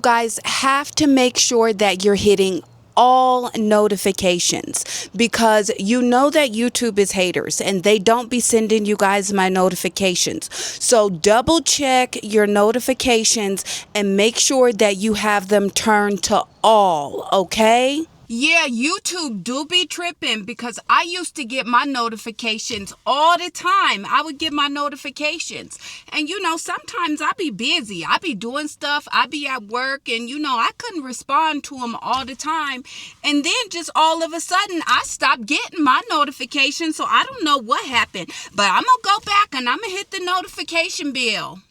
Guys have to make sure that you're hitting all notifications, because you know that YouTube is haters and they don't be sending you guys my notifications. So double check your notifications and make sure that you have them turned to all, okay? Yeah, YouTube do be tripping, because I used to get my notifications all the time. I would get my notifications. And sometimes I be busy. I be doing stuff. I be at work, and I couldn't respond to them all the time. And then just all of a sudden, I stopped getting my notifications. So I don't know what happened. But I'm going to go back and I'm going to hit the notification bell.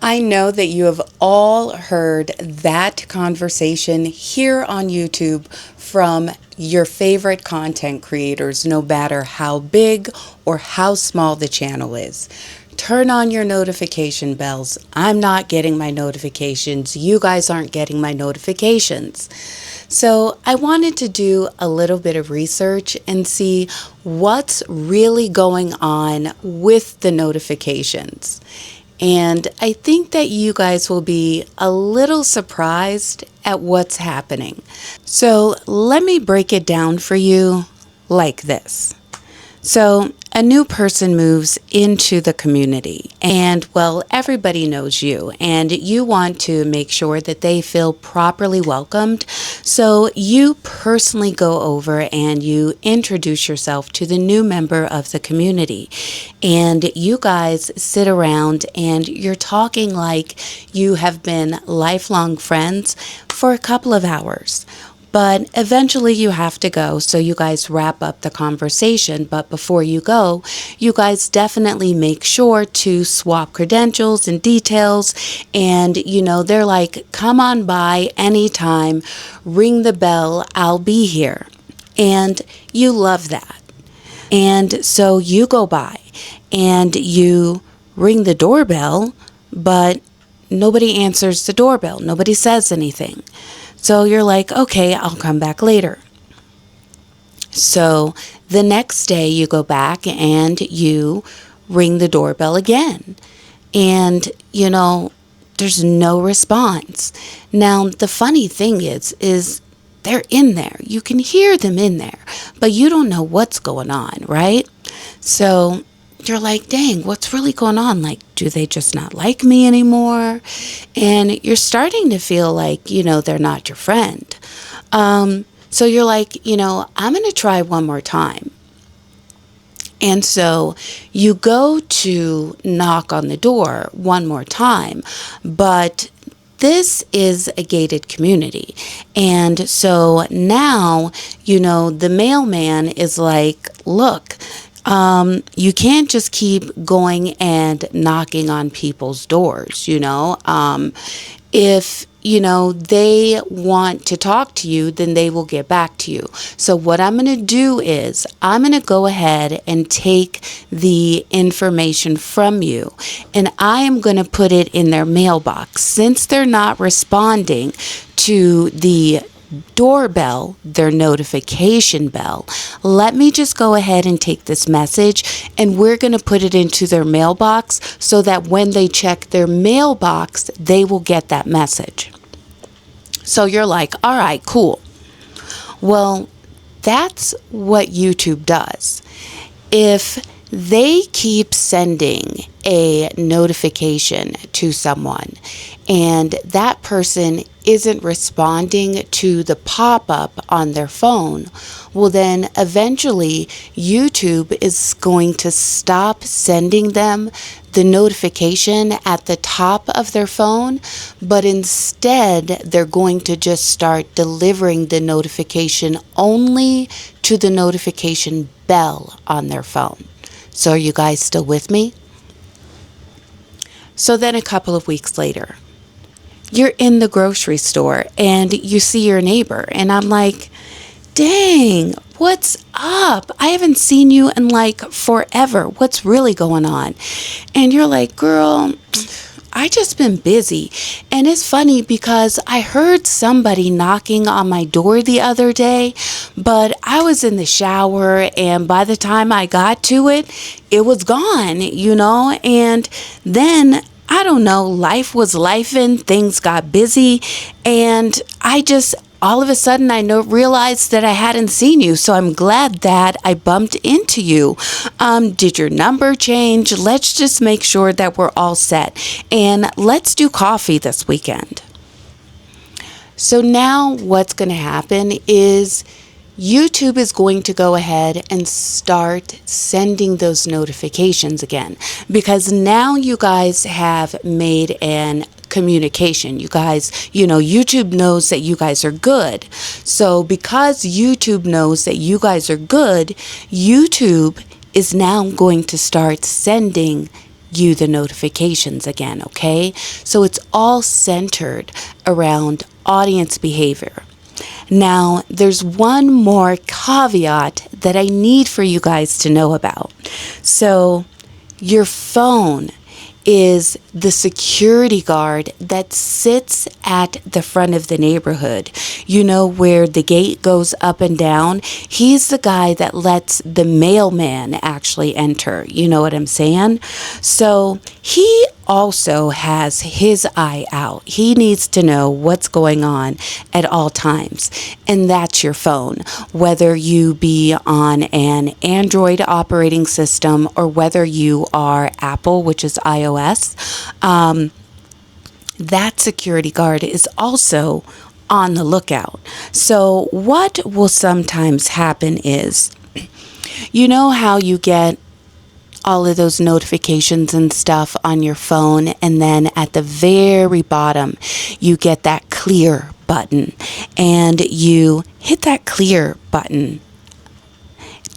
I know that you have all heard that conversation here on YouTube from your favorite content creators, no matter how big or how small the channel is. Turn on your notification bells. I'm not getting my notifications. You guys aren't getting my notifications. So I wanted to do a little bit of research and see what's really going on with the notifications. And I think that you guys will be a little surprised at what's happening. So let me break it down for you like this. So a new person moves into the community, and well, everybody knows you, and you want to make sure that they feel properly welcomed. So you personally go over and you introduce yourself to the new member of the community, and you guys sit around and you're talking like you have been lifelong friends for a couple of hours. But eventually you have to go, so you guys wrap up the conversation. But before you go, you guys definitely make sure to swap credentials and details. And, they're like, come on by anytime, ring the bell, I'll be here. And you love that. And so you go by and you ring the doorbell, but nobody answers the doorbell. Nobody says anything. So you're like, okay, I'll come back later. So the next day you go back and you ring the doorbell again. And, there's no response. Now, the funny thing is they're in there. You can hear them in there, but you don't know what's going on, right? So you're like, dang, what's really going on? Like, do they just not like me anymore? And you're starting to feel like, they're not your friend. So you're like, I'm going to try one more time. And so you go to knock on the door one more time, but this is a gated community. And so now, the mailman is like, look, you can't just keep going and knocking on people's doors, if, they want to talk to you, then they will get back to you. So what I'm going to do is I'm going to go ahead and take the information from you, and I am going to put it in their mailbox. Since they're not responding to the doorbell, their notification bell, let me just go ahead and take this message, and we're going to put it into their mailbox so that when they check their mailbox, they will get that message. So you're like, all right, cool. Well, that's what YouTube does. If they keep sending a notification to someone and that person isn't responding to the pop-up on their phone, well then eventually YouTube is going to stop sending them the notification at the top of their phone, but instead they're going to just start delivering the notification only to the notification bell on their phone. So are you guys still with me? So then a couple of weeks later, you're in the grocery store and you see your neighbor, and I'm like, dang, what's up? I haven't seen you in like forever. What's really going on? And you're like, girl, I just been busy. And it's funny because I heard somebody knocking on my door the other day, but I was in the shower, and by the time I got to it, it was gone, and then I don't know, life was lifing, things got busy, and I just all of a sudden realized that I hadn't seen you. So I'm glad that I bumped into you. Did your number change? Let's just make sure that we're all set. And let's do coffee this weekend. So now what's going to happen is YouTube is going to go ahead and start sending those notifications again, because now you guys have made an communication. You guys, YouTube knows that you guys are good. So because YouTube knows that you guys are good, YouTube is now going to start sending you the notifications again, okay? So it's all centered around audience behavior. Now, there's one more caveat that I need for you guys to know about. So, your phone is the security guard that sits at the front of the neighborhood. You know, where the gate goes up and down? He's the guy that lets the mailman actually enter. You know what I'm saying? So he also has his eye out. He needs to know what's going on at all times. And that's your phone. Whether you be on an Android operating system or whether you are Apple, which is iOS, that security guard is also on the lookout. So what will sometimes happen is, you know how you get all of those notifications and stuff on your phone, and then at the very bottom you get that clear button, and you hit that clear button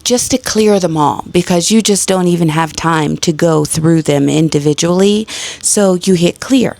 just to clear them all, because you just don't even have time to go through them individually. So you hit clear.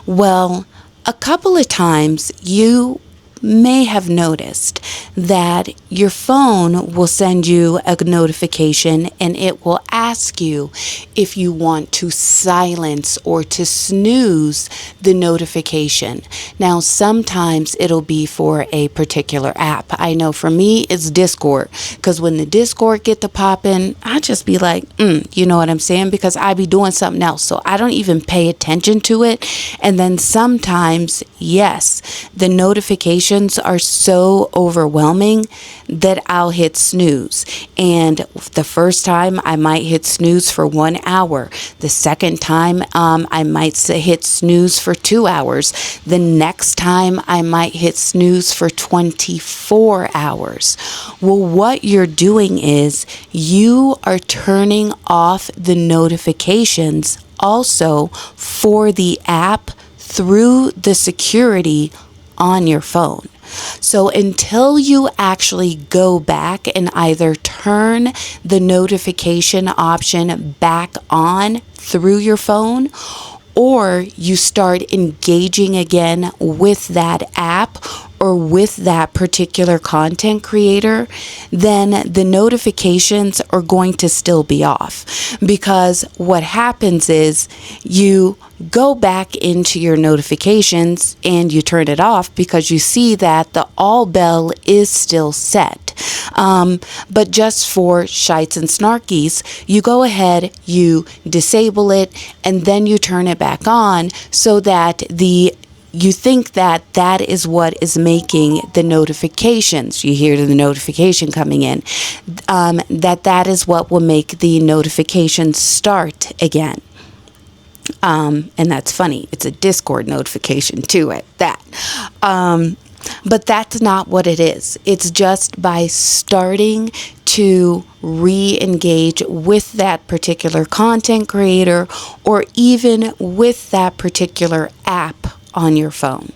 Well, a couple of times you may have noticed that your phone will send you a notification and it will ask you if you want to silence or to snooze the notification. Now, sometimes it'll be for a particular app. I know for me it's Discord, because when the Discord get to popping, I just be like, you know what I'm saying? Because I be doing something else, so I don't even pay attention to it. And then sometimes, yes, the notifications are so overwhelming that I'll hit snooze. And the first time I might hit snooze for 1 hour. The second time I might hit snooze for 2 hours. The next time I might hit snooze for 24 hours. Well, what you're doing is you are turning off the notifications also for the app through the security on your phone. So until you actually go back and either turn the notification option back on through your phone, or you start engaging again with that app or with that particular content creator, then the notifications are going to still be off. Because what happens is you go back into your notifications and you turn it off because you see that the all bell is still set. But just for shites and snarkies, you go ahead, you disable it, and then you turn it back on so that you think that that is what is making the notifications. You hear the notification coming in. That is what will make the notifications start again. And that's funny. It's a Discord notification too at that. But that's not what it is. It's just by starting to re-engage with that particular content creator or even with that particular app on your phone.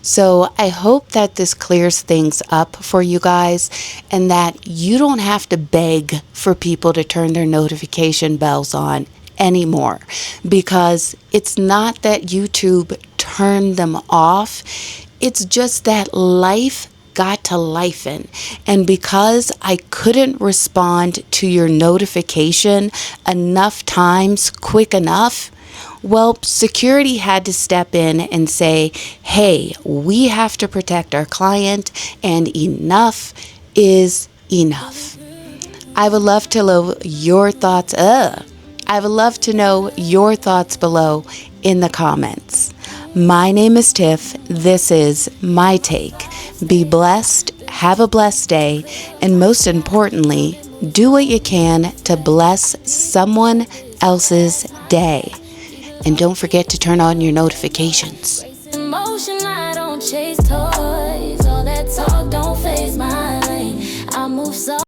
So I hope that this clears things up for you guys and that you don't have to beg for people to turn their notification bells on anymore, because it's not that YouTube turned them off. It's just that life got to lifing, and because I couldn't respond to your notification enough times quick enough, well, security had to step in and say, hey, we have to protect our client, and enough is enough. I would love to know your thoughts. I would love to know your thoughts below in the comments. My name is Tiff. This is my take. Be blessed, have a blessed day, and most importantly, do what you can to bless someone else's day. And don't forget to turn on your notifications. Emotion, I don't chase toys. All that talk don't faze my lane. I move so